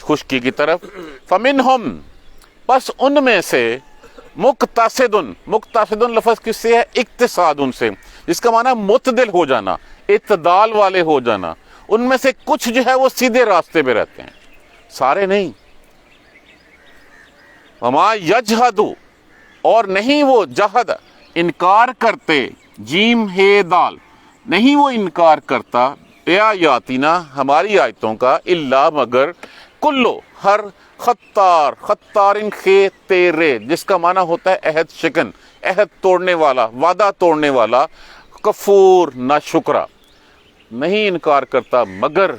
خشکی کی طرف. فمنہم بس ان میں سے مقتصدن، مقتصدن لفظ کس سے ہے؟ اقتصادن سے، جس کا معنی معتدل ہو جانا، اعتدال والے ہو جانا. ان میں سے کچھ جو ہے وہ سیدھے راستے پہ رہتے ہیں، سارے نہیں. وما یجحد اور نہیں وہ جہد انکار کرتے، جیم ہے دال، نہیں وہ انکار کرتا بیایاتنا ہماری آیتوں کا، الا مگر کلو ہر خطار، خطارن خے تیرے، جس کا معنی ہوتا ہے عہد شکن، عہد توڑنے والا، وعدہ توڑنے والا، کفور ناشکرا. نہیں انکار کرتا مگر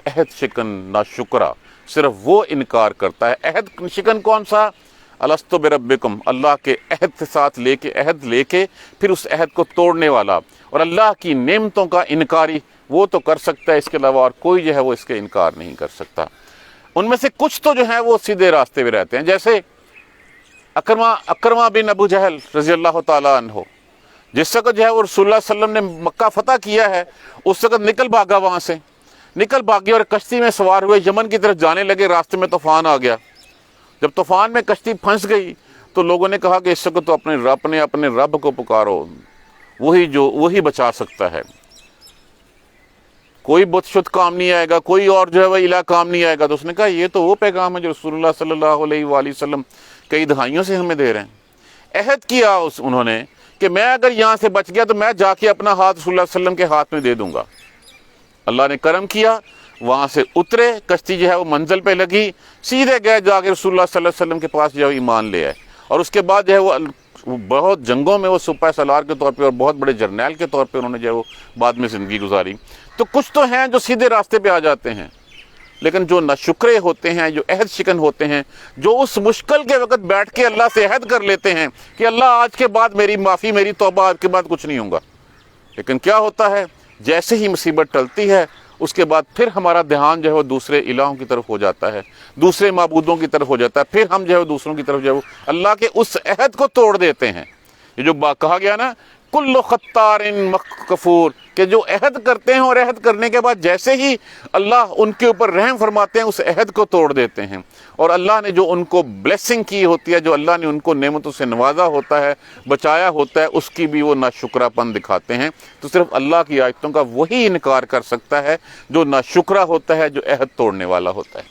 عہد شکن ناشکرا، صرف وہ انکار کرتا ہے. عہد شکن کون سا؟ الستو بربکم، اللہ کے عہد کے ساتھ لے کے، عہد لے کے پھر اس عہد کو توڑنے والا. اور اللہ کی نعمتوں کا انکاری وہ تو کر سکتا ہے، اس کے علاوہ اور کوئی جو ہے وہ اس کے انکار نہیں کر سکتا. ان میں سے کچھ تو جو ہے وہ سیدھے راستے پہ رہتے ہیں، جیسے اکرمہ بن ابو جہل رضی اللہ تعالیٰ عنہ، جس وقت جو ہے وہ رسول اللہ صلی اللہ علیہ وسلم نے مکہ فتح کیا ہے، اس وقت نکل بھاگا، وہاں سے نکل بھاگے اور کشتی میں سوار ہوئے، یمن کی طرف جانے لگے. راستے میں طوفان آ گیا. جب طوفان میں کشتی پھنس گئی تو لوگوں نے کہا کہ اس وقت تو اپنے رب کو پکارو، وہی بچا سکتا ہے، کوئی بت شد کام نہیں آئے گا، کوئی اور جو ہے وہ الہ کام نہیں آئے گا. تو اس نے کہا یہ تو وہ پیغام ہے جو رسول اللہ صلی اللہ علیہ وآلہ وسلم کئی دہائیوں سے ہمیں دے رہے ہیں. عہد کیا انہوں نے کہ میں اگر یہاں سے بچ گیا تو میں جا کے اپنا ہاتھ رسول اللہ صلی اللہ علیہ وسلم کے ہاتھ میں دے دوں گا. اللہ نے کرم کیا، وہاں سے اترے، کشتی جو ہے وہ منزل پہ لگی، سیدھے گئے جا کے رسول اللہ صلی اللہ علیہ وسلم کے پاس جو ہے ایمان لے آئے. اور اس کے بعد جو ہے وہ بہت جنگوں میں وہ سپہ سالار کے طور پہ اور بہت بڑے جرنیل کے طور پہ انہوں نے جو ہے وہ بعد میں زندگی گزاری. تو کچھ تو ہیں جو سیدھے راستے پہ آ جاتے ہیں، لیکن جو ناشکرے ہوتے ہیں، جو عہد شکن ہوتے ہیں، جو اس مشکل کے وقت بیٹھ کے اللہ سے عہد کر لیتے ہیں کہ اللہ آج کے بعد میری معافی، میری توبہ، آج کے بعد کچھ نہیں ہوگا. لیکن کیا ہوتا ہے، جیسے ہی مصیبت ٹلتی ہے اس کے بعد پھر ہمارا دھیان جو ہے وہ دوسرے الہوں کی طرف ہو جاتا ہے، دوسرے معبودوں کی طرف ہو جاتا ہے. پھر ہم جو ہے دوسروں کی طرف جو ہے وہ اللہ کے اس عہد کو توڑ دیتے ہیں. یہ جو کہا گیا نا کل خطار کفور، کہ جو عہد کرتے ہیں اور عہد کرنے کے بعد جیسے ہی اللہ ان کے اوپر رحم فرماتے ہیں اس عہد کو توڑ دیتے ہیں. اور اللہ نے جو ان کو بلیسنگ کی ہوتی ہے، جو اللہ نے ان کو نعمتوں سے نوازا ہوتا ہے، بچایا ہوتا ہے، اس کی بھی وہ ناشکرا پن دکھاتے ہیں. تو صرف اللہ کی آیتوں کا وہی انکار کر سکتا ہے جو ناشکرا ہوتا ہے، جو عہد توڑنے والا ہوتا ہے.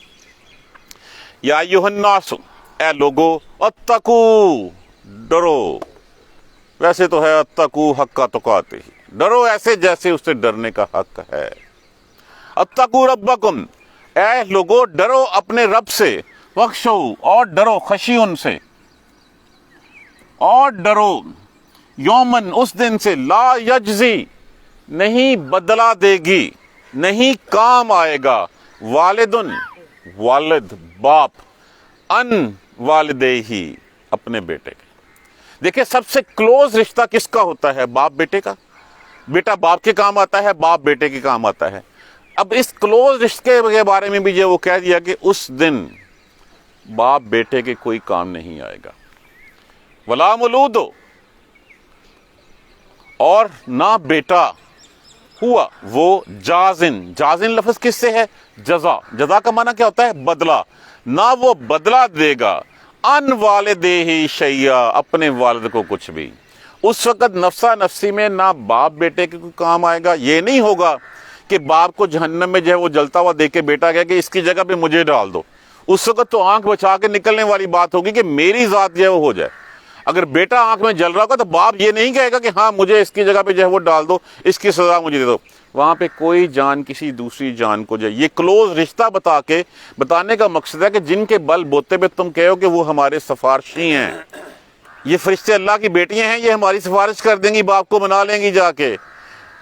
یا ایھا الناس، اے لوگو، اتقو، ڈرو. ویسے تو ہے اتقو حق تقاتہ، ڈرو ایسے جیسے اس سے ڈرنے کا حق ہے. اتقو ربکم، اے لوگو ڈرو اپنے رب سے، وخشو اور ڈرو، خشی ان سے، اور ڈرو یومن اس دن سے، لا یجزی نہیں بدلہ دے گی، نہیں کام آئے گا، والدن والد باپ، ان والدے ہی اپنے بیٹے کے. دیکھیں سب سے کلوز رشتہ کس کا ہوتا ہے؟ باپ بیٹے کا. بیٹا باپ کے کام آتا ہے، باپ بیٹے کے کام آتا ہے. اب اس کلوز رشتے کے بارے میں بھی جو وہ کہہ دیا کہ اس دن باپ بیٹے کے کوئی کام نہیں آئے گا. ولا مولود، اور نہ بیٹا ہوا وہ جازن. جازن لفظ کس سے ہے؟ جزا. جزا کا معنی کیا ہوتا ہے؟ بدلہ. نہ وہ بدلہ دے گا ان والدے ہی شیئا، اپنے والد کو کچھ بھی. اس وقت نفسا نفسی میں نہ باپ بیٹے کے کوئی کام آئے گا. یہ نہیں ہوگا کہ باپ کو جہنم میں جو ہے وہ جلتا ہوا دیکھ کے بیٹا گیا کہ اس کی جگہ پہ مجھے ڈال دو. اس وقت تو آنکھ بچا کے نکلنے والی بات ہوگی کہ میری ذات جو ہے وہ ہو جائے. اگر بیٹا آنکھ میں جل رہا ہوگا تو باپ یہ نہیں کہے گا کہ ہاں مجھے اس کی جگہ پہ جو ہے وہ ڈال دو، اس کی سزا مجھے دے دو. وہاں پہ کوئی جان کسی دوسری جان کو جائے. یہ کلوز رشتہ بتانے کا مقصد ہے کہ جن کے بل بوتے پہ تم کہو کہ وہ ہمارے سفارشی ہیں، یہ فرشتے اللہ کی بیٹیاں ہیں، یہ ہماری سفارش کر دیں گی، باپ کو منا لیں گی جا کے.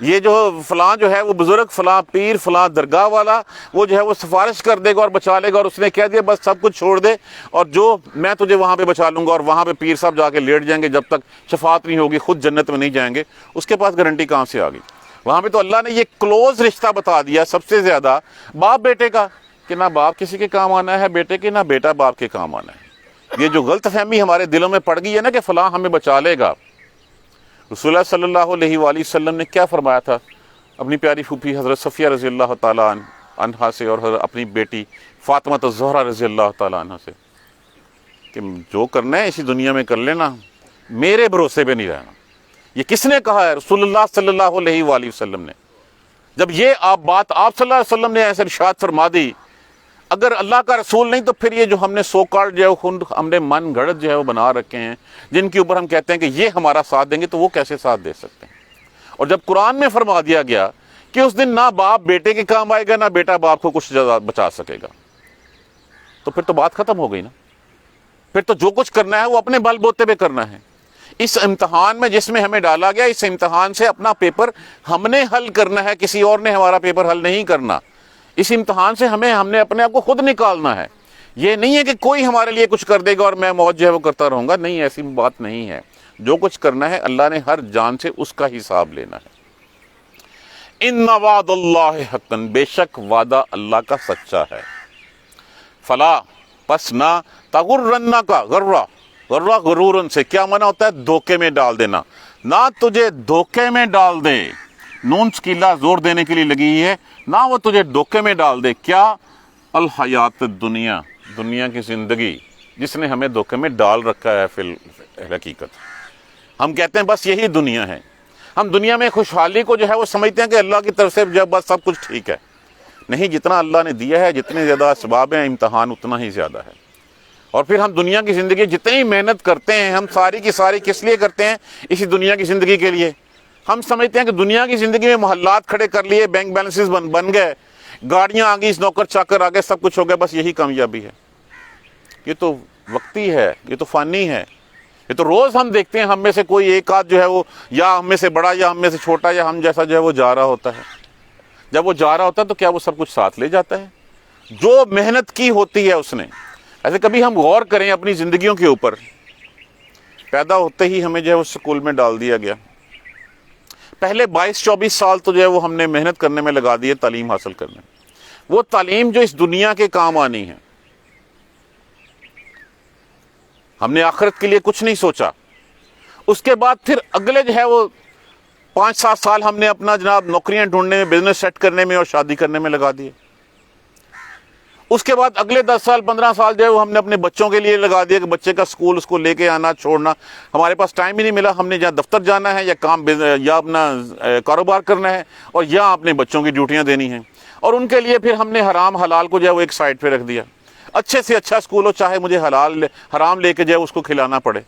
یہ جو فلاں جو ہے وہ بزرگ، فلاں پیر، فلاں درگاہ والا، وہ جو ہے وہ سفارش کر دے گا اور بچا لے گا. اور اس نے کہہ دیا بس سب کچھ چھوڑ دے اور جو میں تجھے وہاں پہ بچا لوں گا. اور وہاں پہ پیر صاحب جا کے لیٹ جائیں گے جب تک شفاعت نہیں ہوگی، خود جنت میں نہیں جائیں گے. اس کے پاس گارنٹی کہاں سے آ گئی؟ وہاں پہ تو اللہ نے یہ کلوز رشتہ بتا دیا سب سے زیادہ باپ بیٹے کا، کہ نہ باپ کسی کے کام آنا ہے بیٹے کے، نہ بیٹا باپ کے کام آنا ہے. یہ جو غلط فہمی ہمارے دلوں میں پڑ گئی ہے نا کہ فلاں ہمیں بچا لے گا. رسول اللہ صلی اللہ علیہ وآلہ وسلم نے کیا فرمایا تھا اپنی پیاری پھوپھی حضرت صفیہ رضی اللہ تعالیٰ عنہا سے اور اپنی بیٹی فاطمہ الزہرا رضی اللہ تعالیٰ عنہ سے کہ جو کرنا ہے اسی دنیا میں کر لینا، میرے بھروسے پہ نہیں رہنا۔ یہ کس نے کہا ہے؟ رسول اللہ صلی اللہ علیہ وآلہ وسلم نے۔ جب یہ بات آپ صلی اللہ علیہ وسلم نے ایسے ارشاد فرما دی، اگر اللہ کا رسول نہیں تو پھر یہ جو ہم نے سو کالڈ جو ہے ہم نے من گھڑت جو ہے وہ بنا رکھے ہیں، جن کے اوپر ہم کہتے ہیں کہ یہ ہمارا ساتھ دیں گے، تو وہ کیسے ساتھ دے سکتے ہیں؟ اور جب قرآن میں فرما دیا گیا کہ اس دن نہ باپ بیٹے کے کام آئے گا، نہ بیٹا باپ کو کچھ بچا سکے گا، تو پھر تو بات ختم ہو گئی نا۔ پھر تو جو کچھ کرنا ہے وہ اپنے بل بوتے پہ کرنا ہے۔ اس امتحان میں جس میں ہمیں ڈالا گیا، اس امتحان سے اپنا پیپر ہم نے حل کرنا ہے، کسی اور نے ہمارا پیپر حل نہیں کرنا۔ اس امتحان سے ہم نے اپنے آپ کو خود نکالنا ہے۔ یہ نہیں ہے کہ کوئی ہمارے لیے کچھ کر دے گا اور میں موج جو ہے وہ کرتا رہوں گا، نہیں، ایسی بات نہیں ہے۔ جو کچھ کرنا ہے اللہ نے ہر جان سے اس کا حساب لینا ہے۔ ان وعد اللہ حق، بے شک وعدہ اللہ کا سچا ہے۔ فلا، پس نہ تغرنک کا غرہ غرورن سے کیا منع ہوتا ہے؟ دھوکے میں ڈال دینا، نہ تجھے دھوکے میں ڈال دے۔ نون سکیلا زور دینے کے لیے لگی ہے، نہ وہ تجھے دھوکے میں ڈال دے۔ کیا؟ الحیات الدنیا، دنیا کی زندگی، جس نے ہمیں دھوکے میں ڈال رکھا ہے۔ فی الحقیقت ہم کہتے ہیں بس یہی دنیا ہے، ہم دنیا میں خوشحالی کو جو ہے وہ سمجھتے ہیں کہ اللہ کی طرف سے جب بس سب کچھ ٹھیک ہے۔ نہیں، جتنا اللہ نے دیا ہے، جتنے زیادہ اسباب ہیں، امتحان اتنا ہی زیادہ ہے۔ اور پھر ہم دنیا کی زندگی جتنی محنت کرتے ہیں، ہم ساری کی ساری کس لیے کرتے ہیں؟ اسی دنیا کی زندگی کے لیے۔ ہم سمجھتے ہیں کہ دنیا کی زندگی میں محلات کھڑے کر لیے، بینک بیلنسز بن گئے، گاڑیاں آ گئی، نوکر چاکر آ گئے، سب کچھ ہو گیا، بس یہی کامیابی ہے۔ یہ تو وقتی ہے، یہ تو فانی ہے۔ یہ تو روز ہم دیکھتے ہیں، ہم میں سے کوئی ایک آدھ جو ہے وہ یا ہم میں سے بڑا یا ہم میں سے چھوٹا یا ہم جیسا جو ہے وہ جا رہا ہوتا ہے۔ جب وہ جا رہا ہوتا ہے تو کیا وہ سب کچھ ساتھ لے جاتا ہے؟ جو محنت کی ہوتی ہے اس نے۔ ایسے کبھی ہم غور کریں اپنی زندگیوں کے اوپر۔ پیدا ہوتے ہی ہمیں جو ہے وہ اسکول میں ڈال دیا گیا، پہلے 22-24 سال تو جو ہے وہ ہم نے محنت کرنے میں لگا دیے، تعلیم حاصل کرنے، وہ تعلیم جو اس دنیا کے کام آنی ہے۔ ہم نے آخرت کے لیے کچھ نہیں سوچا۔ اس کے بعد پھر اگلے جو ہے وہ 5-7 سال ہم نے اپنا جناب نوکریاں ڈھونڈنے میں، بزنس سیٹ کرنے میں اور شادی کرنے میں لگا دیے۔ اس کے بعد اگلے 10 سال 15 سال جو ہے وہ ہم نے اپنے بچوں کے لیے لگا دیا کہ بچے کا اسکول، اس کو لے کے آنا چھوڑنا، ہمارے پاس ٹائم ہی نہیں ملا۔ ہم نے جہاں دفتر جانا ہے یا کام یا اپنا کاروبار کرنا ہے اور یا اپنے بچوں کی ڈیوٹیاں دینی ہیں، اور ان کے لیے پھر ہم نے حرام حلال کو جو ہے وہ ایک سائڈ پہ رکھ دیا۔ اچھے سے اچھا اسکول ہو، چاہے مجھے حرام لے کے جو ہے اس کو کھلانا پڑے۔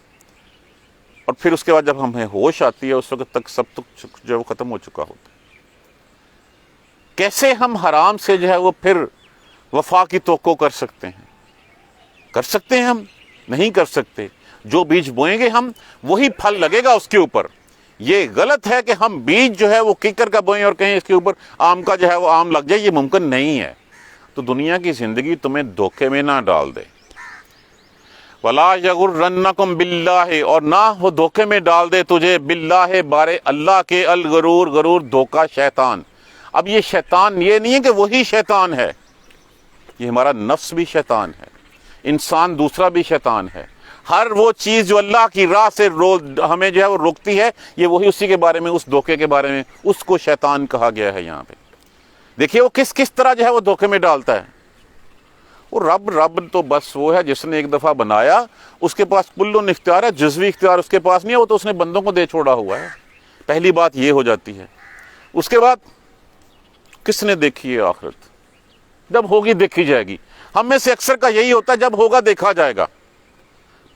اور پھر اس کے بعد جب ہمیں ہوش آتی ہے اس وقت تک سب کچھ جو ہے وہ ختم ہو چکا ہوتا ہے۔ کیسے ہم حرام سے جو ہے وہ پھر وفا کی توقع کر سکتے ہیں؟ کر سکتے ہیں؟ ہم نہیں کر سکتے۔ جو بیج بوئیں گے ہم، وہی پھل لگے گا اس کے اوپر۔ یہ غلط ہے کہ ہم بیج جو ہے وہ کیکر کا بوئیں اور کہیں اس کے اوپر آم کا جو ہے وہ آم لگ جائے، یہ ممکن نہیں ہے۔ تو دنیا کی زندگی تمہیں دھوکے میں نہ ڈال دے۔ وَلَا يَغُرَّنَّكُمْ بِاللَّهِ، اور نہ وہ دھوکے میں ڈال دے تجھے باللہ، بارے اللہ کے، الغرور، غرور، دھوکہ، شیطان۔ اب یہ شیطان یہ نہیں ہے کہ وہی شیطان ہے، یہ ہمارا نفس بھی شیطان ہے، انسان دوسرا بھی شیطان ہے۔ ہر وہ چیز جو اللہ کی راہ سے ہمیں جو ہے وہ روکتی ہے، یہ وہی اسی کے بارے میں، اس دھوکے کے بارے میں، اس کو شیطان کہا گیا ہے یہاں پہ۔ دیکھیے وہ کس طرح جو ہے وہ دھوکے میں ڈالتا ہے۔ وہ رب تو بس وہ ہے جس نے ایک دفعہ بنایا، اس کے پاس کل اختیار ہے، جزوی اختیار اس کے پاس نہیں ہے، وہ تو اس نے بندوں کو دے چھوڑا ہوا ہے۔ پہلی بات یہ ہو جاتی ہے۔ اس کے بعد کس نے دیکھی ہے آخرت؟ جب ہوگی دیکھی جائے گی۔ ہم میں سے اکثر کا یہی ہوتا ہے، جب ہوگا دیکھا جائے گا۔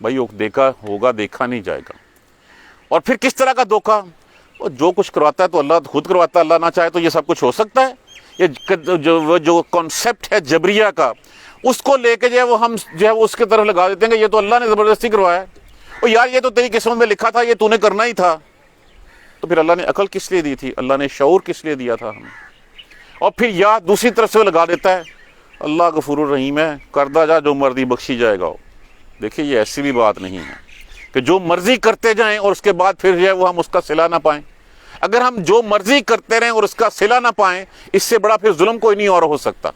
بھائی دیکھا ہوگا، دیکھا نہیں جائے گا۔ اور پھر کس طرح کا دھوکہ؟ وہ جو کچھ کرواتا ہے تو اللہ خود کرواتا ہے، اللہ نہ چاہے تو یہ سب کچھ ہو سکتا ہے۔ یہ جو کانسیپٹ ہے جبریہ کا، اس کو لے کے جو ہے وہ ہم جو ہے وہ اس کے طرف لگا دیتے ہیں کہ یہ تو اللہ نے زبردستی کروایا ہے، اور یار یہ تو تیری قسمت میں لکھا تھا، یہ تو نے کرنا ہی تھا۔ تو پھر اللہ نے عقل کس لیے دی تھی؟ اللہ نے شعور کس لیے دیا تھا ہمیں؟ اور پھر یا دوسری طرف سے وہ لگا دیتا ہے اللہ غفور الرحیم ہے، کردہ جا جو مرضی بخشی جائے گا۔ دیکھیے یہ ایسی بھی بات نہیں ہے کہ جو مرضی کرتے جائیں اور اس کے بعد پھر جو ہے وہ ہم اس کا صلہ نہ پائیں۔ اگر ہم جو مرضی کرتے رہیں اور اس کا صلہ نہ پائیں، اس سے بڑا پھر ظلم کوئی نہیں اور ہو سکتا۔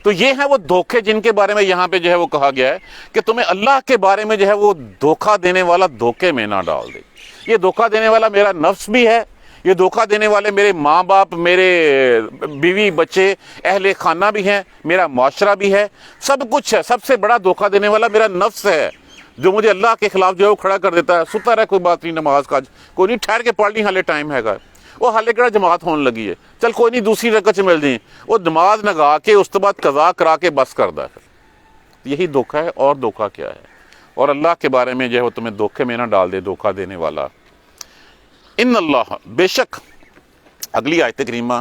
تو یہ ہیں وہ دھوکے جن کے بارے میں یہاں پہ جو ہے وہ کہا گیا ہے کہ تمہیں اللہ کے بارے میں جو ہے وہ دھوکہ دینے والا دھوکے میں نہ ڈال دے۔ یہ دھوکہ دینے والا میرا نفس بھی ہے، یہ دھوکہ دینے والے میرے ماں باپ، میرے بیوی بچے، اہل خانہ بھی ہیں، میرا معاشرہ بھی ہے، سب کچھ ہے۔ سب سے بڑا دھوکہ دینے والا میرا نفس ہے، جو مجھے اللہ کے خلاف جو ہے وہ کھڑا کر دیتا ہے۔ ستا رہا کوئی بات نہیں، نماز کا کوئی نہیں، ٹھہر کے پڑھ لی، حالے ٹائم ہے گا، وہ حالے کہڑا جماعت ہونے لگی ہے، چل کوئی نہیں دوسری رکعت مل جائیں، وہ نماز نگا کے اس کے بعد قضا کرا کے بس کردا ہے۔ یہی دھوکہ ہے، اور دھوکہ کیا ہے؟ اور اللہ کے بارے میں جو ہے وہ تمہیں دھوکے میں نہ ڈال دے دھوکہ دینے والا۔ ان اللہ، بے شک، اگلی آیت کریمہ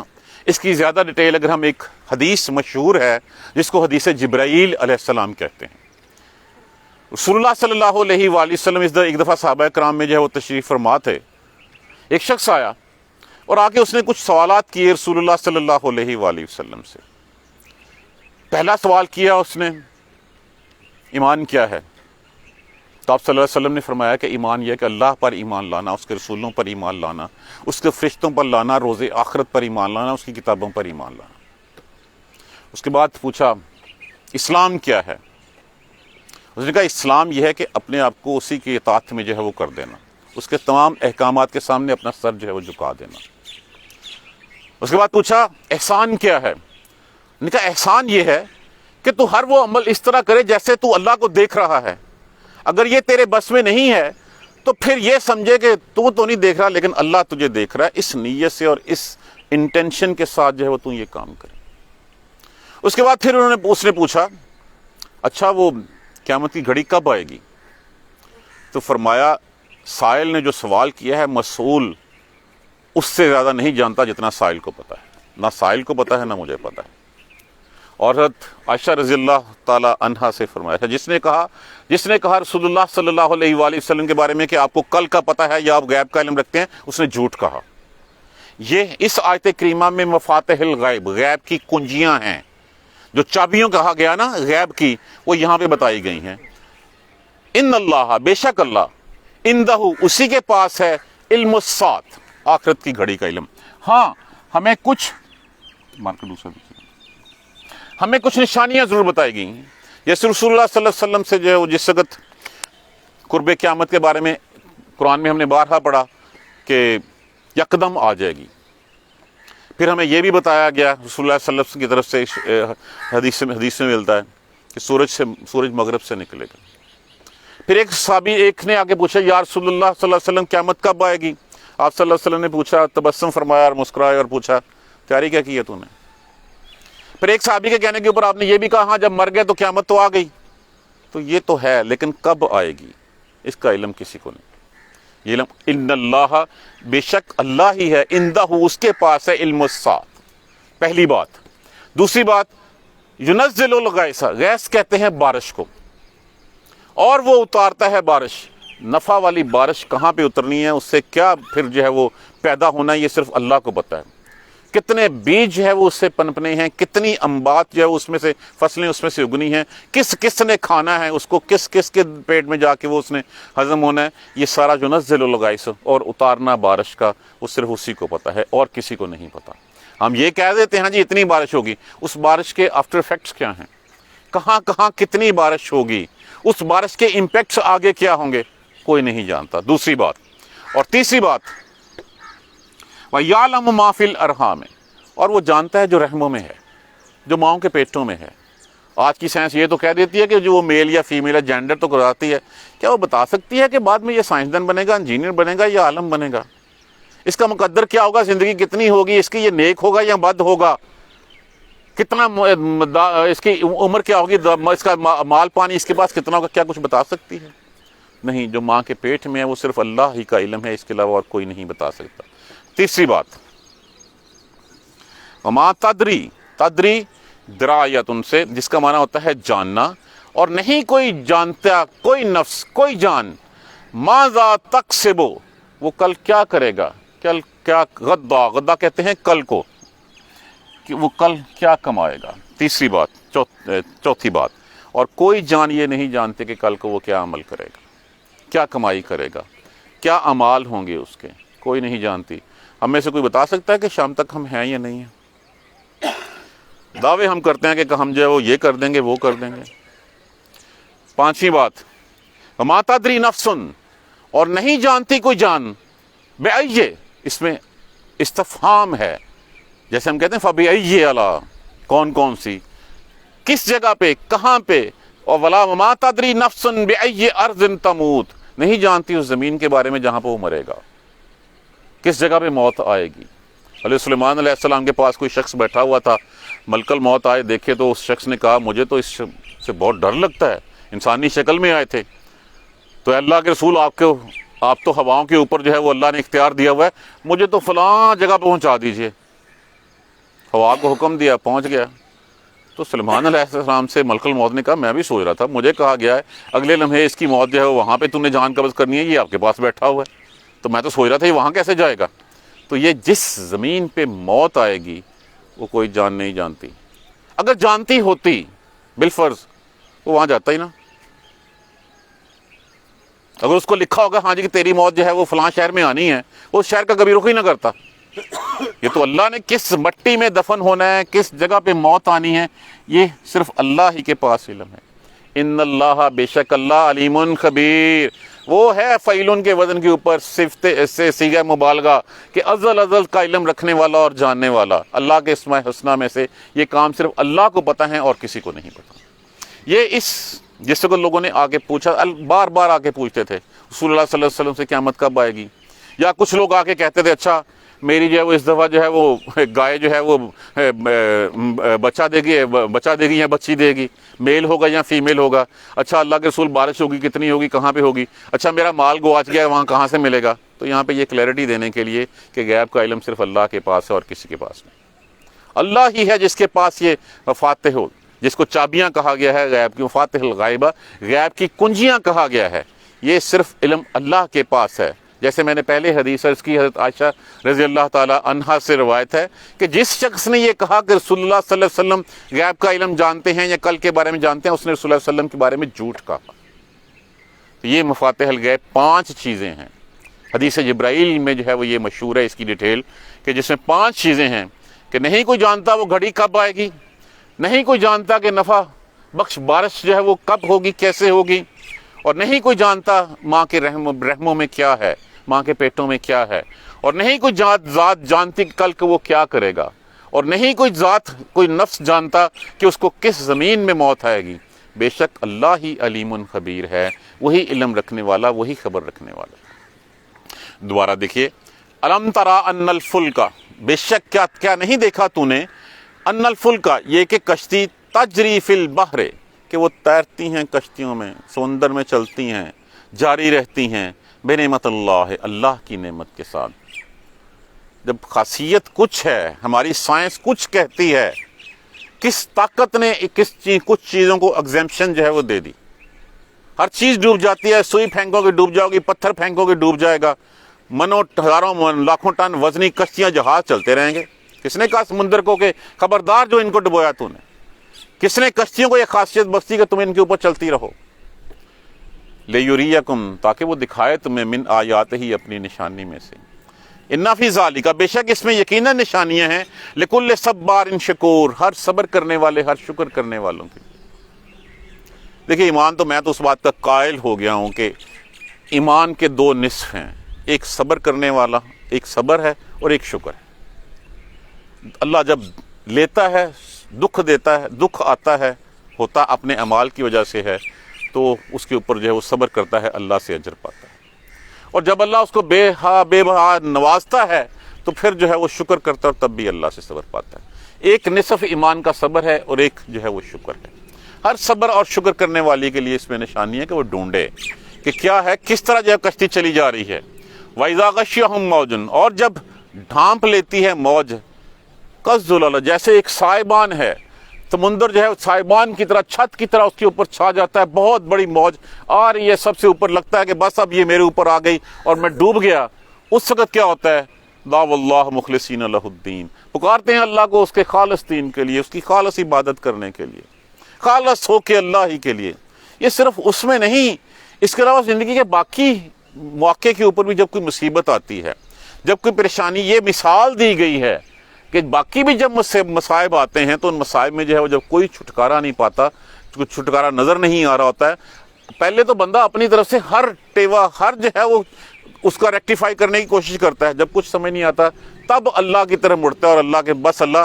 اس کی زیادہ ڈیٹیل اگر ہم، ایک حدیث مشہور ہے جس کو حدیث جبرائیل علیہ السلام کہتے ہیں۔ رسول اللہ صلی اللہ علیہ وآلہ وسلم ایک دفعہ صحابہ کرام میں جو ہے وہ تشریف فرما تھے، ایک شخص آیا اور آ کے اس نے کچھ سوالات کیے رسول اللہ صلی اللہ علیہ وآلہ وسلم سے۔ پہلا سوال کیا اس نے، ایمان کیا ہے؟ تو آپ صلی اللہ علیہ وسلم نے فرمایا کہ ایمان یہ ہے کہ اللہ پر ایمان لانا، اس کے رسولوں پر ایمان لانا، اس کے فرشتوں پر لانا، روز آخرت پر ایمان لانا، اس کی کتابوں پر ایمان لانا۔ اس کے بعد پوچھا اسلام کیا ہے؟ اس نے کہا اسلام یہ ہے کہ اپنے آپ کو اسی کی اطاعت میں جو ہے وہ کر دینا، اس کے تمام احکامات کے سامنے اپنا سر جو ہے وہ جھکا دینا۔ اس کے بعد پوچھا احسان کیا ہے؟ اس نے کہا احسان یہ ہے کہ تو ہر وہ عمل اس طرح کرے جیسے تو اللہ کو دیکھ رہا ہے، اگر یہ تیرے بس میں نہیں ہے تو پھر یہ سمجھے کہ تو نہیں دیکھ رہا لیکن اللہ تجھے دیکھ رہا ہے، اس نیت سے اور اس انٹینشن کے ساتھ جو ہے وہ تو یہ کام کرے۔ اس کے بعد پھر اس نے پوچھا اچھا وہ قیامت کی گھڑی کب آئے گی؟ تو فرمایا سائل نے جو سوال کیا ہے مسئول اس سے زیادہ نہیں جانتا جتنا سائل کو پتا ہے، نہ سائل کو پتا ہے نہ مجھے پتا ہے۔ اور حضرت عائشہ رضی اللہ تعالی عنہا سے فرمایا تھا، جس نے کہا رسول اللہ صلی اللہ علیہ وآلہ وسلم کے بارے میں کہ آپ کو کل کا پتہ ہے یا آپ غیب کا علم رکھتے ہیں، اس نے جھوٹ کہا۔ یہ اس آیت کریمہ میں مفاتح الغیب، غیب کی کنجیاں ہیں، جو چابیوں کہا گیا نا غیب کی، وہ یہاں پہ بتائی گئی ہیں۔ ان اللہ، بے شک اللہ، اندہ، اسی کے پاس ہے، علم الساعۃ، آخرت کی گھڑی کا علم۔ ہاں ہمیں کچھ نشانیاں ضرور بتائی گئی ہیں، جیسے رسول اللہ صلی اللہ علیہ وسلم سے جو ہے وہ جس وقت قرب قیامت کے بارے میں قرآن میں ہم نے بارہا پڑھا کہ یکدم آ جائے گی۔ پھر ہمیں یہ بھی بتایا گیا رسول اللہ صلی اللہ علیہ وسلم کی طرف سے حدیث میں ملتا ہے کہ سورج مغرب سے نکلے گا۔ پھر ایک صحابی نے آگے پوچھا یا رسول اللہ صلی اللہ علیہ وسلم قیامت کب آئے گی؟ آپ صلی اللہ علیہ وسلم نے پوچھا، تبسم فرمایا اور مسکرائے اور پوچھا تیاری کیا کی ہے تو نے؟ پھر ایک صحابی کے کہنے کے اوپر آپ نے یہ بھی کہا ہاں جب مر گئے تو قیامت تو آ گئی، تو یہ تو ہے لیکن کب آئے گی اس کا علم کسی کو نہیں۔ یہ علم ان اللہ، بے شک اللہ ہی ہے، اندہ، اس کے پاس ہے، علم الساعۃ، پہلی بات۔ دوسری بات ینزل الغیث، غیث کہتے ہیں بارش کو، اور وہ اتارتا ہے بارش۔ نفع والی بارش کہاں پہ اترنی ہے، اس سے کیا پھر جو ہے وہ پیدا ہونا ہے، یہ صرف اللہ کو پتہ ہے۔ کتنے بیج جو ہے وہ اس سے پنپنے ہیں، کتنی انبات جو ہے اس میں سے فصلیں اس میں سے اگنی ہیں، کس نے کھانا ہے اس کو، کس کے پیٹ میں جا کے وہ اس نے ہضم ہونا ہے، یہ سارا جو نزل الغیث اور اتارنا بارش کا وہ صرف اسی کو پتہ ہے اور کسی کو نہیں پتہ۔ ہم یہ کہہ دیتے ہیں جی اتنی بارش ہوگی، اس بارش کے آفٹر ایفیکٹس کیا ہیں، کہاں کتنی بارش ہوگی، اس بارش کے امپیکٹس آگے کیا ہوں گے، کوئی نہیں جانتا۔ دوسری بات، اور تیسری بات وَيَعْلَمُ مَا فِي الْأَرْحَامِ، اور وہ جانتا ہے جو رحموں میں ہے، جو ماؤں کے پیٹوں میں ہے۔ آج کی سائنس یہ تو کہہ دیتی ہے کہ جو وہ میل یا فیمیل ہے جینڈر تو کراتی ہے، کیا وہ بتا سکتی ہے کہ بعد میں یہ سائنسدان بنے گا، انجینئر بنے گا یا عالم بنے گا؟ اس کا مقدر کیا ہوگا، زندگی کتنی ہوگی اس کی، یہ نیک ہوگا یا بد ہوگا، کتنا اس کی عمر کیا ہوگی، اس کا مال پانی اس کے پاس کتنا ہوگا، کیا کچھ بتا سکتی ہے؟ نہیں، جو ماں کے پیٹ میں ہے وہ صرف اللہ ہی کا علم ہے، اس کے علاوہ اور کوئی نہیں بتا سکتا۔ تیسری بات وما تدری درایت، ان سے جس کا معنی ہوتا ہے جاننا، اور نہیں کوئی جانتا، کوئی نفس، کوئی جان، ماذا تکسب، وہ کل کیا کرے گا، کل کیا، غدا کہتے ہیں کل کو، کہ وہ کل کیا کمائے گا۔ تیسری بات، چوتھی بات، اور کوئی جان یہ نہیں جانتے کہ کل کو وہ کیا عمل کرے گا، کیا کمائی کرے گا، کیا اعمال ہوں گے اس کے، کوئی نہیں جانتی۔ ہم میں سے کوئی بتا سکتا ہے کہ شام تک ہم ہیں یا نہیں ہیں؟ دعوے ہم کرتے ہیں کہ ہم جو ہے وہ یہ کر دیں گے وہ کر دیں گے۔ پانچویں بات وما تدری نفس، اور نہیں جانتی کوئی جان، بأی، اس میں استفہام ہے، جیسے ہم کہتے ہیں فَبِأَيِّ آلَاءٍ، کون کون سی، کس جگہ پہ، کہاں پہ، اور وَلَا وَمَا تَدْرِي نَفْسٌ بِأَيِّ أَرْضٍ تَمُوتُ، نہیں جانتی اس زمین کے بارے میں جہاں پہ وہ مرے گا، کس جگہ پہ موت آئے گی۔ حضرت سلیمان علیہ السلام کے پاس کوئی شخص بیٹھا ہوا تھا، ملک الموت آئے، دیکھے تو اس شخص نے کہا مجھے تو اس سے بہت ڈر لگتا ہے، انسانی شکل میں آئے تھے، تو اے اللہ کے رسول آپ تو ہواؤں کے اوپر جو ہے وہ اللہ نے اختیار دیا ہوا ہے، مجھے تو فلاں جگہ پہنچا دیجئے۔ ہوا کو حکم دیا، پہنچ گیا۔ تو سلیمان علیہ السلام سے ملک الموت نے کہا میں بھی سوچ رہا تھا، مجھے کہا گیا ہے اگلے لمحے اس کی موت جو ہے وہاں پہ تم نے جان قبض کرنی ہے، یہ آپ کے پاس بیٹھا ہوا ہے، تو میں تو سوچ رہا تھا یہ وہاں کیسے جائے گا۔ تو یہ جس زمین پہ موت آئے گی وہ کوئی جان نہیں جانتی، اگر جانتی ہوتی بالفرض وہ وہاں جاتا ہی نا، اگر اس کو لکھا ہوگا ہاں جی کہ تیری موت جو ہے وہ فلاں شہر میں آنی ہے، وہ اس شہر کا کبھی رخ ہی نہ کرتا۔ یہ تو اللہ نے کس مٹی میں دفن ہونا ہے، کس جگہ پہ موت آنی ہے، یہ صرف اللہ ہی کے پاس علم ہے۔ ان اللہ، بے شک اللہ، علیم خبیر، وہ ہے فعیلن کے وزن کے اوپر صفت سے صیغہ مبالغہ کہ ازل ازل کا علم رکھنے والا اور جاننے والا۔ اللہ کے اسماء حسنہ میں سے یہ کام صرف اللہ کو پتہ ہے اور کسی کو نہیں پتہ۔ یہ جس کو لوگوں نے آگے پوچھا، بار بار آگے پوچھتے تھے رسول اللہ صلی اللہ علیہ وسلم سے قیامت کب آئے گی، یا کچھ لوگ آگے کہتے تھے اچھا میری جو ہے وہ اس دفعہ جو ہے وہ گائے جو ہے وہ بچہ دے گی یا بچی دے گی، میل ہوگا یا فیمیل ہوگا، اچھا اللہ کے رسول بارش ہوگی کتنی ہوگی، کہاں پہ ہوگی، اچھا میرا مال گواچ گیا ہے وہاں کہاں سے ملے گا۔ تو یہاں پہ یہ کلیئرٹی دینے کے لیے کہ غیب کا علم صرف اللہ کے پاس ہے اور کسی کے پاس نہیں، اللہ ہی ہے جس کے پاس یہ مفاتیح، جس کو چابیاں کہا گیا ہے، غیب کی مفاتیح الغائبہ، غیب کی کنجیاں کہا گیا ہے، یہ صرف علم اللہ کے پاس ہے۔ جیسے میں نے پہلے حدیث عرض کی، حضرت عائشہ رضی اللہ تعالی عنہا سے روایت ہے کہ جس شخص نے یہ کہا کہ رسول اللہ صلی اللہ علیہ وسلم غیب کا علم جانتے ہیں یا کل کے بارے میں جانتے ہیں، اس نے رسول اللہ صلی اللہ علیہ وسلم کے بارے میں جھوٹ کہا۔ تو یہ مفاتیح الغیب 5 چیزیں ہیں، حدیث جبرائیل میں جو ہے وہ یہ مشہور ہے اس کی ڈیٹیل، کہ جس میں 5 چیزیں ہیں کہ نہیں کوئی جانتا وہ گھڑی کب آئے گی، نہیں کوئی جانتا کہ نفع بخش بارش جو ہے وہ کب ہوگی، کیسے ہوگی، اور نہیں کوئی جانتا ماں کے رحموں میں کیا ہے، ماں کے پیٹوں میں کیا ہے، اور نہیں کوئی ذات جانتی کل کہ وہ کیا کرے گا، اور نہیں کوئی نفس جانتا کہ اس کو کس زمین میں موت آئے گی۔ بے شک اللہ ہی علیم خبیر ہے، وہی علم رکھنے والا، وہی خبر رکھنے والا۔ دوبارہ دیکھیے، الم ترى ان الفلک، بے شک کیا نہیں دیکھا تو نے، ان الفلک، یہ کہ کشتی، تجری فی البحر، کہ وہ تیرتی ہیں کشتیوں میں، سمندر میں چلتی ہیں، جاری رہتی ہیں، بے نعمت اللہ، اللہ کی نعمت کے ساتھ۔ جب خاصیت کچھ ہے، ہماری سائنس کچھ کہتی ہے، کس طاقت نے کچھ چیزوں کو ایگزیمپشن جو ہے وہ دے دی، ہر چیز ڈوب جاتی ہے، سوئی پھینکو گے ڈوب جاؤ گی، پتھر پھینکو گے ڈوب جائے گا، ہزاروں لاکھوں ٹن وزنی کشتیاں جہاز چلتے رہیں گے۔ کس نے کہا سمندر کو کہ خبردار جو ان کو ڈبویا تو نے، کس نے کشتیوں کو یہ خاصیت بستی کہ تم ان کے اوپر چلتی رہو، لیُریکم، تاکہ وہ دکھائے تمہیں، من آیات ہی، اپنی نشانی میں سے، ان فی ذالک، بے شک اس میں یقیناً نشانیاں ہیں، لکل صبار شکور، ہر صبر کرنے والے، ہر شکر کرنے والوں کے۔ دیکھیں ایمان تو میں تو اس بات کا قائل ہو گیا ہوں کہ ایمان کے 2 نصف ہیں، ایک صبر کرنے والا، ایک صبر ہے اور ایک شکر ہے۔ اللہ جب لیتا ہے، دکھ دیتا ہے، دکھ آتا ہے، ہوتا اپنے اعمال کی وجہ سے ہے، تو اس کے اوپر جو ہے وہ صبر کرتا ہے، اللہ سے اجر پاتا ہے، اور جب اللہ اس کو بے بہا نوازتا ہے تو پھر جو ہے وہ شکر کرتا ہے اور تب بھی اللہ سے صبر پاتا ہے۔ ایک نصف ایمان کا صبر ہے اور ایک جو ہے وہ شکر ہے۔ ہر صبر اور شکر کرنے والی کے لیے اس میں نشانی ہے کہ وہ ڈھونڈے کہ کیا ہے، کس طرح جو ہے کشتی چلی جا رہی ہے۔ وَإِذَا غَشِّيَهُم مَوْجٌ، اور جب ڈھانپ لیتی ہے موج، كالظلل، جیسے ایک سائبان ہے، سمندر جو ہے سائبان کی طرح، چھت کی طرح اس کے اوپر چھا جاتا ہے، بہت بڑی موج آ رہی ہے سب سے اوپر، لگتا ہے کہ بس اب یہ میرے اوپر آ گئی اور میں ڈوب گیا۔ اس وقت کیا ہوتا ہے، دعوا اللہ مخلصین لہ الدین، پکارتے ہیں اللہ کو اس کے خالص دین کے لیے، اس کی خالص عبادت کرنے کے لیے، خالص ہو کے اللہ ہی کے لیے۔ یہ صرف اس میں نہیں، اس کے علاوہ زندگی کے باقی مواقع کے اوپر بھی جب کوئی مصیبت آتی ہے، جب کوئی پریشانی، یہ مثال دی گئی ہے کہ باقی بھی جب مصائب آتے ہیں تو ان مصائب میں جو ہے وہ جب کوئی چھٹکارا نہیں پاتا، کوئی چھٹکارا نظر نہیں آ رہا ہوتا ہے، پہلے تو بندہ اپنی طرف سے ہر ٹیوا، ہر جو ہے وہ اس کا ریکٹیفائی کرنے کی کوشش کرتا ہے. جب کچھ سمجھ نہیں آتا تب اللہ کی طرف مڑتا ہے اور اللہ کے بس اللہ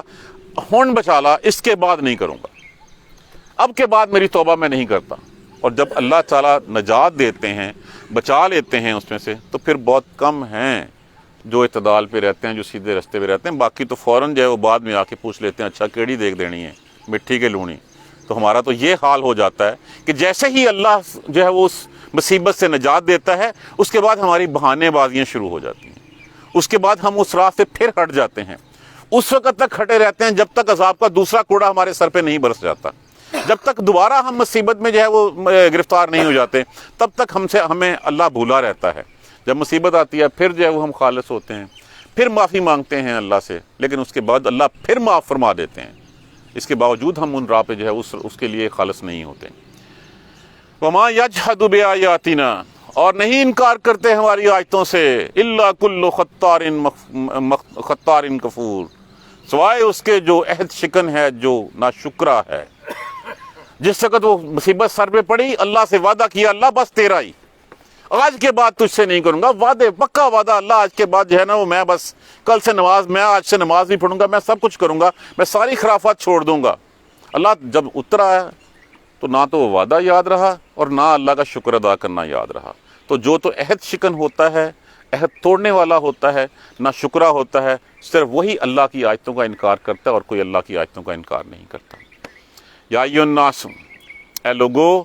ہون بچالا، اس کے بعد نہیں کروں گا، اب کے بعد میری توبہ میں نہیں کرتا. اور جب اللہ تعالیٰ نجات دیتے ہیں، بچا لیتے ہیں اس میں سے، تو پھر بہت کم ہیں جو اعتدال پہ رہتے ہیں، جو سیدھے رستے پہ رہتے ہیں. باقی تو فوراً جو ہے وہ بعد میں آ کے پوچھ لیتے ہیں اچھا کیڑی دیکھ دینی ہے، مٹھی کے لونی. تو ہمارا تو یہ حال ہو جاتا ہے کہ جیسے ہی اللہ جو ہے وہ اس مصیبت سے نجات دیتا ہے، اس کے بعد ہماری بہانے بازیاں شروع ہو جاتی ہیں. اس کے بعد ہم اس راہ سے پھر ہٹ جاتے ہیں. اس وقت تک ہٹے رہتے ہیں جب تک عذاب کا دوسرا کوڑا ہمارے سر پہ نہیں برس جاتا. جب تک دوبارہ ہم مصیبت میں جو ہے وہ گرفتار نہیں ہو جاتے، تب تک ہمیں اللہ بھولا رہتا ہے. جب مصیبت آتی ہے پھر جو ہے وہ ہم خالص ہوتے ہیں، پھر معافی مانگتے ہیں اللہ سے، لیکن اس کے بعد اللہ پھر معاف فرما دیتے ہیں. اس کے باوجود ہم ان راہ پہ جو ہے اس کے لیے خالص نہیں ہوتے. وما یجحد بآیاتنا، اور نہیں انکار کرتے ہماری آیتوں سے، الا کل خطار کفور، سوائے اس کے جو عہد شکن ہے، جو ناشکرا ہے. جس وقت وہ مصیبت سر پہ پڑی، اللہ سے وعدہ کیا اللہ بس تیرا ہی، آج کے بعد تجھ سے نہیں کروں گا، وعدے پکا وعدہ اللہ آج کے بعد جو ہے نا وہ میں بس کل سے میں آج سے نماز بھی پڑھوں گا، میں سب کچھ کروں گا، میں ساری خرافات چھوڑ دوں گا. اللہ جب اترا ہے تو نہ تو وہ وعدہ یاد رہا اور نہ اللہ کا شکر ادا کرنا یاد رہا. تو جو تو عہد شکن ہوتا ہے، عہد توڑنے والا ہوتا ہے، نہ شکرا ہوتا ہے، صرف وہی اللہ کی آیتوں کا انکار کرتا ہے اور کوئی اللہ کی آیتوں کا انکار نہیں کرتا. یا ایھا الناس، اے لوگو،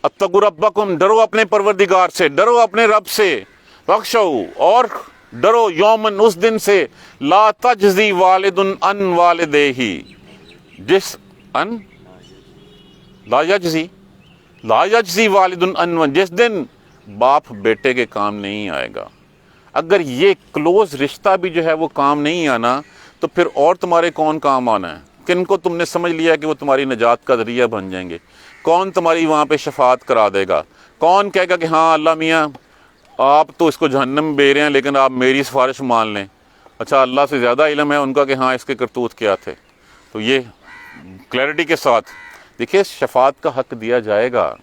اتقوا ربکم، ڈرو اپنے پروردگار سے، ڈرو اپنے رب سے، واخشوا، اور ڈرو یومن، اس دن سے، لا تجزی والد عن والدہ، لا یجزی والد عن، جس دن باپ بیٹے کے کام نہیں آئے گا. اگر یہ کلوز رشتہ بھی جو ہے وہ کام نہیں آنا، تو پھر اور تمہارے کون کام آنا ہے؟ کن کو تم نے سمجھ لیا کہ وہ تمہاری نجات کا ذریعہ بن جائیں گے؟ کون تمہاری وہاں پہ شفاعت کرا دے گا؟ کون کہے گا کہ ہاں اللہ میاں آپ تو اس کو جہنم میں بھیج رہے ہیں لیکن آپ میری سفارش مان لیں؟ اچھا اللہ سے زیادہ علم ہے ان کا کہ ہاں اس کے کرتوت کیا تھے. تو یہ کلیئرٹی کے ساتھ دیکھیے شفاعت کا حق دیا جائے گا.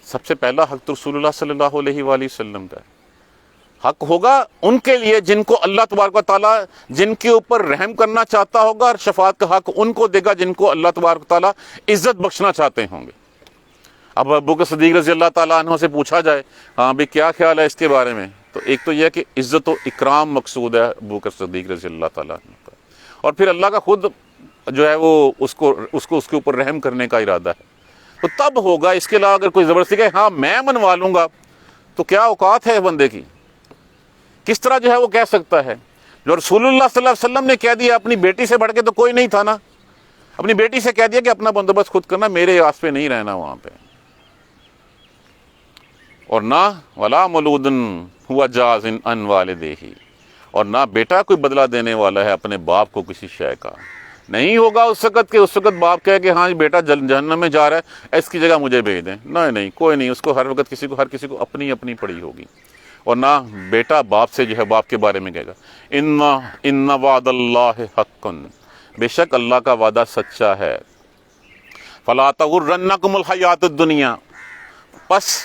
سب سے پہلا حق تو رسول اللہ صلی اللہ علیہ وآلہ وسلم کا ہے. حق ہوگا ان کے لیے جن کو اللہ تبارک و تعالیٰ جن کے اوپر رحم کرنا چاہتا ہوگا، اور شفاعت کا حق ان کو دے گا جن کو اللہ تبارک و تعالیٰ عزت بخشنا چاہتے ہوں گے. اب ابو بکر صدیق رضی اللہ تعالیٰ عنہ سے پوچھا جائے ہاں بھی کیا خیال ہے اس کے بارے میں، تو ایک تو یہ کہ عزت و اکرام مقصود ہے ابو بکر صدیق رضی اللہ تعالیٰ عنہ کا، اور پھر اللہ کا خود جو ہے وہ اس کے اوپر رحم کرنے کا ارادہ ہے. تو تب ہوگا. اس کے علاوہ اگر کوئی زبردستی کہ ہاں میں منوا لوں گا، تو کیا اوقات ہے بندے کی؟ کس طرح جو ہے وہ کہہ سکتا ہے؟ جو رسول اللہ صلی اللہ علیہ وسلم نے کہہ دیا، اپنی بیٹی سے بڑھ کے تو کوئی نہیں تھا نا. اپنی بیٹی سے کہہ دیا کہ اپنا بندوبست خود کرنا، میرے آس پہ نہیں رہنا وہاں پہ. اور نہ ولا مولود ہوا جاز عن والدہ، اور نہ بیٹا کوئی بدلہ دینے والا ہے اپنے باپ کو کسی شے کا. نہیں ہوگا اس وقت کہ اس وقت باپ کہے کہ ہاں بیٹا جہنم میں جا رہا ہے، اس کی جگہ مجھے بھیج دیں. نہیں کوئی نہیں، اس کو ہر وقت ہر کسی کو اپنی اپنی پڑی ہوگی. اور نہ بیٹا باپ سے جو ہے باپ کے بارے میں کہے گا ان وعد اللہ حق، بے شک اللہ کا وعدہ سچا ہے. فلا تغرنکم الحیات الدنیا، پس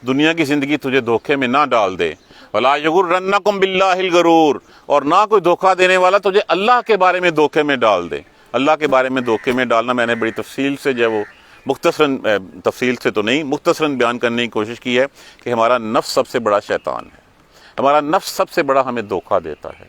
دنیا کی زندگی تجھے دھوکے میں نہ ڈال دے. ولا یغرنکم باللہ الغرور، اور نہ کوئی دھوکہ دینے والا تجھے اللہ کے بارے میں دھوکے میں ڈال دے. اللہ کے بارے میں دھوکے میں ڈالنا میں نے بڑی تفصیل سے جو ہے وہ مختصراً، تفصیل سے تو نہیں، مختصراً بیان کرنے کی کوشش کی ہے کہ ہمارا نفس سب سے بڑا شیطان ہے. ہمارا نفس سب سے بڑا ہمیں دھوکہ دیتا ہے.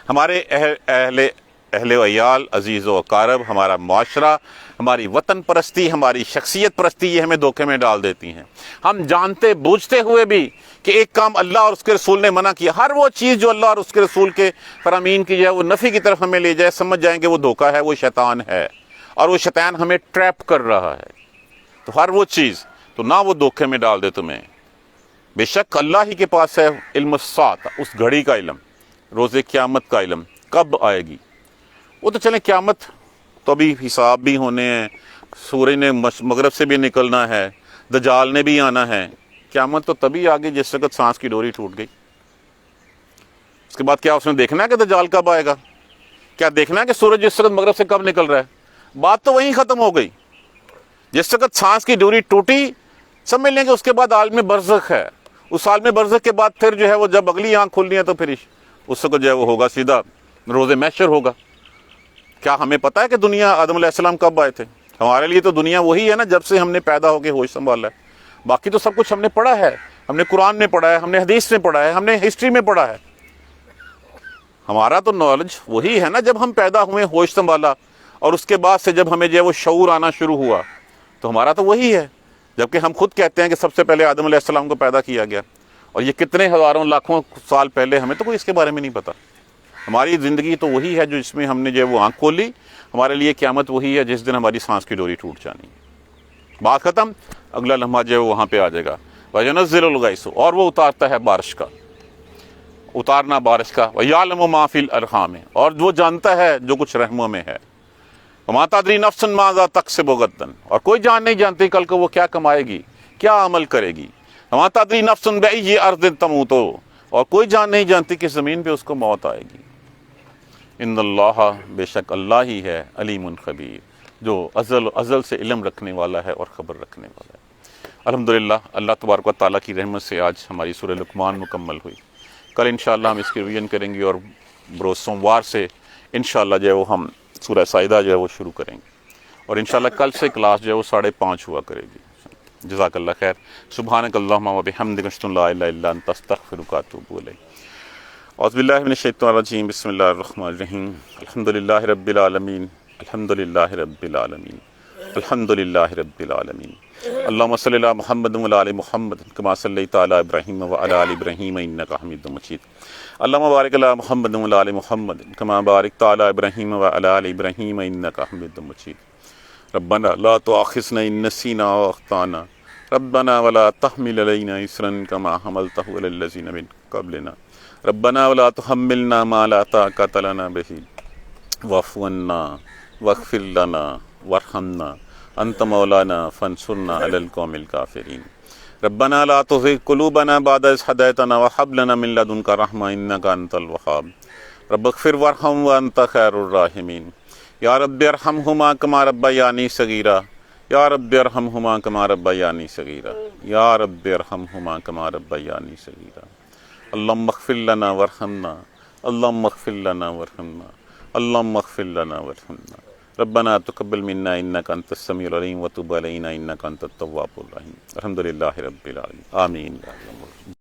ہمارے اہل و عیال، عزیز و اقارب، ہمارا معاشرہ، ہماری وطن پرستی، ہماری شخصیت پرستی، یہ ہمیں دھوکے میں ڈال دیتی ہیں. ہم جانتے بوجھتے ہوئے بھی کہ ایک کام اللہ اور اس کے رسول نے منع کیا، ہر وہ چیز جو اللہ اور اس کے رسول کے فرامین کی جائے وہ نفی کی طرف ہمیں لے جائے، سمجھ جائیں کہ وہ دھوکہ ہے، وہ شیطان ہے، اور وہ شیطان ہمیں ٹریپ کر رہا ہے. تو ہر وہ چیز تو نہ وہ دھوکے میں ڈال دے تمہیں. بے شک اللہ ہی کے پاس ہے علم الساعہ، اس گھڑی کا علم، روز قیامت کا علم کب آئے گی. وہ تو چلیں قیامت تو ابھی حساب بھی ہونے ہیں، سورج نے مغرب سے بھی نکلنا ہے، دجال نے بھی آنا ہے. قیامت تو تبھی آگے جس وقت سانس کی ڈوری ٹوٹ گئی. اس کے بعد کیا اس نے دیکھنا ہے کہ دجال کب آئے گا؟ کیا دیکھنا ہے کہ سورج جس وقت مغرب سے کب نکل رہا ہے؟ بات تو وہیں ختم ہو گئی. جس وقت سانس کی ڈوری ٹوٹی، سمجھ لیں کہ اس کے بعد عالم برزخ ہے. اس عالم برزخ کے بعد پھر جو ہے وہ جب اگلی آنکھ کھلنی ہے تو پھر اس کو جو ہے وہ ہوگا سیدھا روز محشر ہوگا۔ کیا ہمیں پتہ ہے کہ دنیا آدم علیہ السلام کب آئے تھے؟ ہمارے لیے تو دنیا وہی ہے نا جب سے ہم نے پیدا ہو کے ہوش سنبھالا ہے۔ باقی تو سب کچھ ہم نے پڑھا ہے، ہم نے قرآن میں پڑھا ہے، ہم نے حدیث میں پڑھا ہے، ہم نے ہسٹری میں پڑھا ہے۔ ہمارا تو نالج وہی ہے نا جب ہم پیدا ہوئے، ہوش سنبھالا، اور اس کے بعد سے جب ہمیں جو ہے وہ شعور آنا شروع ہوا تو ہمارا تو وہی ہے۔ جبکہ ہم خود کہتے ہیں کہ سب سے پہلے آدم علیہ السلام کو پیدا کیا گیا، اور یہ کتنے ہزاروں لاکھوں سال پہلے، ہمیں تو کوئی اس کے بارے میں نہیں پتا۔ ہماری زندگی تو وہی ہے جو اس میں ہم نے جو ہے وہ آنکھ کھولی۔ ہمارے لیے قیامت وہی ہے جس دن ہماری سانس کی ڈوری ٹوٹ جانی ہے۔ بات ختم، اگلا لمحہ جو ہے وہاں پہ آ جائے گا۔ وَيُنَزِّلُ الْغَيْثَ، اور وہ اتارتا ہے بارش کا، اتارنا بارش کا۔ وَيَعْلَمُ مَا فِي الْأَرْحَامِ، اور وہ جانتا ہے جو کچھ رحموں میں ہے۔ وَمَا تَدْرِي نَفْسٌ مَاذَا تَكْسِبُ غَدًّا، اور کوئی جان نہیں جانتی کل کو وہ کیا کمائے گی، کیا عمل کرے گی۔ وَمَا تَدْرِي نَفْسٌ بِأَيِّ أَرْضٍ تَمُوتُ، اور کوئی جان نہیں جانتی کہ زمین پہ اس کو موت آئے گی۔ ان اللہ، بے شک اللہ ہی ہے، علیم خبیر، جو ازل سے علم رکھنے والا ہے اور خبر رکھنے والا ہے۔ الحمدللہ، اللہ تبارک و تعالیٰ کی رحمت سے آج ہماری سورہ لقمان مکمل ہوئی۔ کل انشاءاللہ ہم اس کی ریویژن کریں گے، اور بروز سوموار سے انشاءاللہ جو ہے وہ ہم سورہ سائدہ جو ہے وہ شروع کریں گے، اور انشاءاللہ کل سے کلاس جو ہے وہ 5:30 ہوا کرے گی۔ جزاک اللہ خیر۔ سبحانک اللہم و بحمدک، اشہد ان لا الہ الا انت، استغفرک و اتوب الیک۔ اعوذ باللہ من الشیطان الرجیم، بسم اللہ الرحمن الرحیم۔ الحمدللہ رب العالمین، الحمدللہ رب العالمین، الحمدللہ رب العالمین۔ اللہم صلی علی محمد وعلی آل محمد کما صلیت علی ابراہیم وعلی آل ابراہیم انک حمید مجید۔ اللہم بارک علی محمد وعلی آل محمد کما بارکت علی ابراہیم وعلی آل ابراہیم انک حمید مجید۔ ربنا لا تؤاخذنا ان نسینا او اخطانا، ربنا ولا تحمل علینا اصرا کما حملته علی الذین من قبلنا، ربنا ولا تحملنا ما لا طاقة لنا به، واعف عنا واغفر لنا وارحمنا انت مولانا فانصرنا على القوم الكافرين، ربنا لا تزغ قلوبنا بعد إذ هديتنا وهب لنا من لدنك رحمة إنك أنت الوهاب، رب اغفر وارحم وأنت خير الراحمين، یا رب ارحمهما كما ربياني صغيرا، یا رب ارحمهما كما ربياني صغيرا، یا رب ارحمهما كما ربياني صغيرا۔ اللهم اغفر لنا وارحمنا، اللهم اغفر لنا وارحمنا، اللهم اغفر لنا وارحمنا، ربنا تقبل منا انك انت السميع العليم وتب علينا انك انت التواب الرحيم۔ الحمد لله رب العالمين، آمين۔